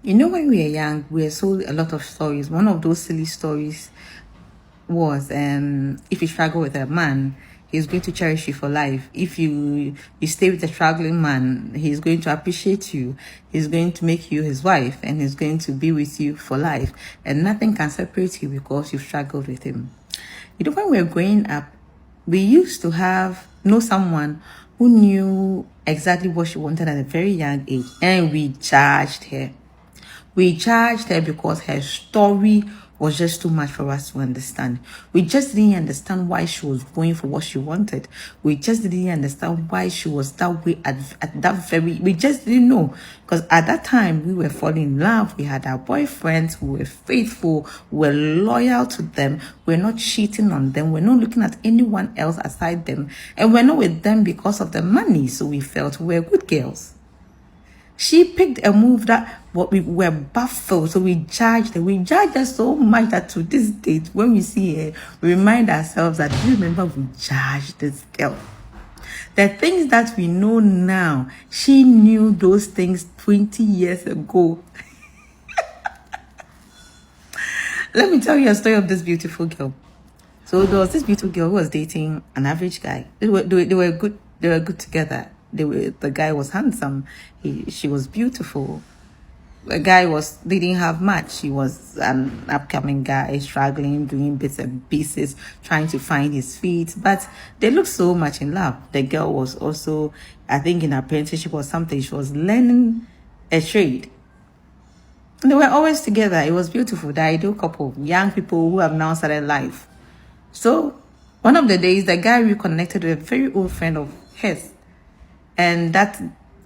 You know, when we were young, we were told a lot of stories. One of those silly stories was if you struggle with a man, he's going to cherish you for life. If you stay with a struggling man, he's going to appreciate you. He's going to make you his wife, and he's going to be with you for life. And nothing can separate you because you've struggled with him. You know, when we were growing up, we used to know someone who knew exactly what she wanted at a very young age, and we judged her. We judged her because her story was just too much for us to understand. We just didn't understand why she was going for what she wanted. We just didn't understand why she was that way at that very. We just didn't know, because at that time we were falling in love. We had our boyfriends. We were faithful. We were loyal to them. We're not cheating on them. We're not looking at anyone else aside them, and we're not with them because of the money. So we felt we were good girls. She picked a move that we were baffled, so we judged her. We judged her so much that to this date, when we see her, we remind ourselves that, do you remember we judged this girl? The things that we know now, she knew those things 20 years ago. Let me tell you a story of this beautiful girl. So there was this beautiful girl who was dating an average guy. They were good. They were good together. The guy was handsome. She was beautiful. The guy didn't have much. He was an upcoming guy, struggling, doing bits and pieces, trying to find his feet. But they looked so much in love. The girl was also, I think, in apprenticeship or something. She was learning a trade. And they were always together. It was beautiful. The ideal couple, young people who have now started life. So one of the days, the guy reconnected with a very old friend of his. And that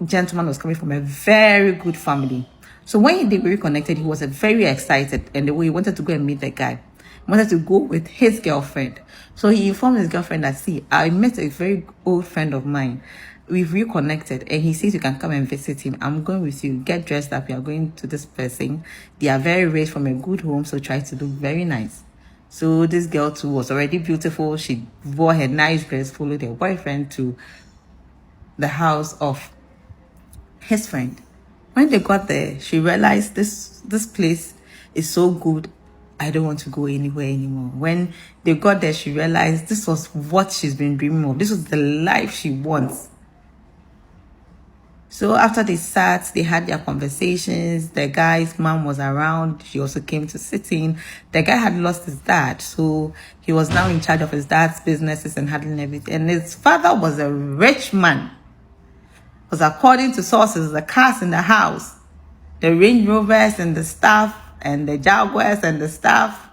gentleman was coming from a very good family. So when they were reconnected, he was very excited. And he wanted to go and meet the guy. He wanted to go with his girlfriend. So he informed his girlfriend that, see, I met a very old friend of mine. We've reconnected. And he says you can come and visit him. I'm going with you. Get dressed up. You are going to this person. They are very rich from a good home. So try to look very nice. So this girl too was already beautiful. She wore her nice dress, followed her boyfriend to the house of his friend. When they got there, she realized this place is so good, I don't want to go anywhere anymore. When they got there, she realized this was what she's been dreaming of. This was the life she wants. So after they sat, they had their conversations. The guy's mom was around. She also came to sit in. The guy had lost his dad, so he was now in charge of his dad's businesses and handling everything. And his father was a rich man. Because according to sources, the cars in the house, the Range Rovers and the stuff, and the Jaguars and the stuff,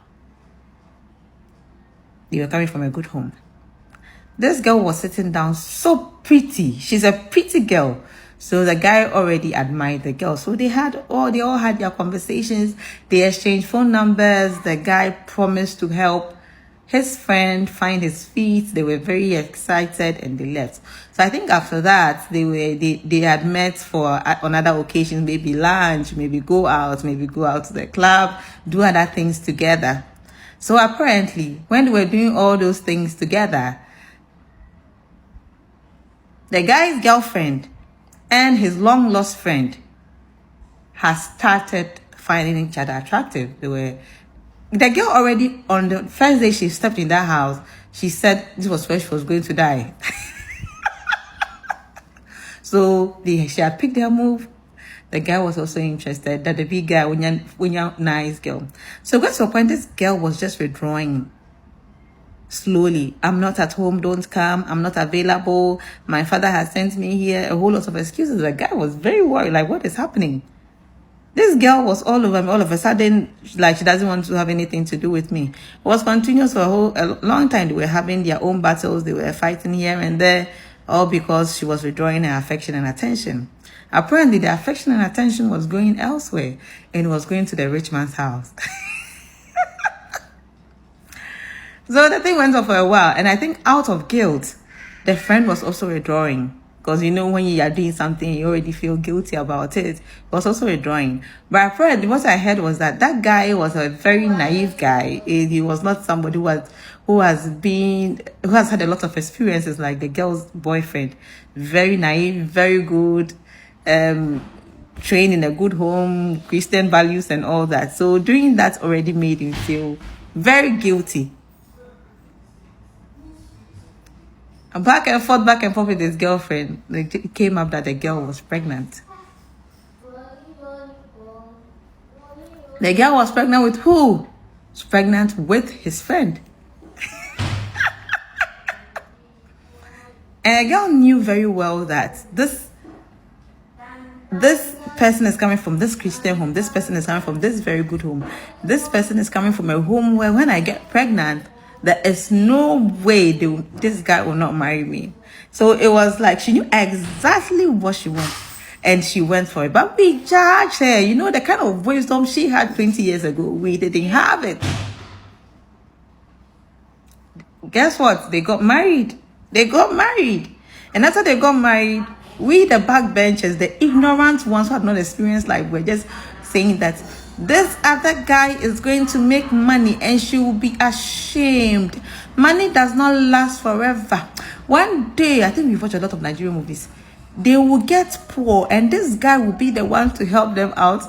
they were coming from a good home. This girl was sitting down, so pretty. She's a pretty girl. So the guy already admired the girl. So they all had their conversations. They exchanged phone numbers. The guy promised to help his friend find his feet. They were very excited and they left. So I think after that, they had met for on other occasions, maybe lunch, maybe go out to the club, do other things together. So apparently, when they were doing all those things together, the guy's girlfriend and his long lost friend has started finding each other attractive. The girl already, on the first day she stepped in that house, she said this was where she was going to die. So she had picked her move. The guy was also interested. That the big guy, when you're nice girl. So what's the point? This girl was just withdrawing slowly. I'm not at home. Don't come. I'm not available. My father has sent me here. A whole lot of excuses. The guy was very worried. Like, what is happening? This girl was all over me. All of a sudden, like, she doesn't want to have anything to do with me. It was continuous for a long time. They were having their own battles. They were fighting here and there, all because she was withdrawing her affection and attention. Apparently, the affection and attention was going elsewhere, and was going to the rich man's house. So the thing went on for a while, and I think out of guilt, the friend was also withdrawing. Because, you know, when you are doing something, you already feel guilty about it. It was also withdrawing. But apparently, what I heard was that guy was a very naive guy. He was not somebody who has had a lot of experiences like the girl's boyfriend. Very naive, very good, trained in a good home, Christian values and all that. So doing that already made him feel very guilty. And back and forth with his girlfriend. It came up that the girl was pregnant. The girl was pregnant with who? She was pregnant with his friend. And the girl knew very well that this person is coming from this Christian home. This person is coming from this very good home. This person is coming from a home where when I get pregnant, there is no way this guy will not marry me. So it was like she knew exactly what she wanted. And she went for it. But we judged her. You know, the kind of wisdom she had 20 years ago, we didn't have it. Guess what? They got married. And after they got married, we, the backbenchers, the ignorant ones who had not experienced life, were just saying that this other guy is going to make money and she will be ashamed. Money does not last forever. One day, I think we've watched a lot of Nigerian movies, they will get poor and this guy will be the one to help them out.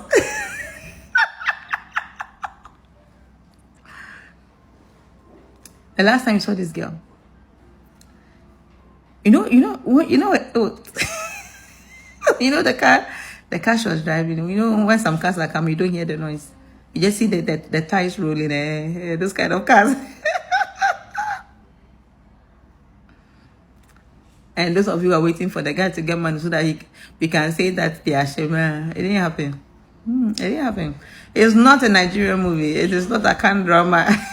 The last time you saw this girl, you know, the car she was driving. You know, when some cars are coming, you don't hear the noise. You just see the tires rolling. Those kind of cars. And those of you who are waiting for the guy to get money so that we can say that they are ashamed. It didn't happen. It didn't happen. It's not a Nigerian movie. It is not a Canadian drama.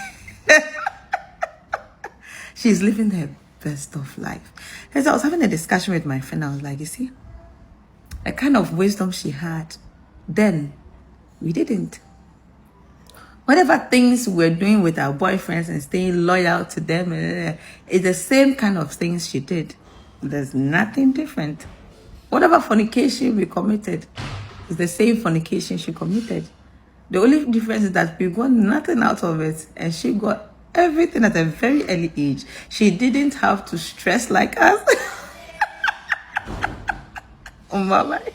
She's living her best of life. As I was having a discussion with my friend, I was like, you see, the kind of wisdom she had then, we didn't. Whatever things we're doing with our boyfriends and staying loyal to them, it's the same kind of things she did. There's nothing different. Whatever fornication we committed is the same fornication she committed. The only difference is that we got nothing out of it and she got everything at a very early age. She didn't have to stress like us. Oh, bye-bye.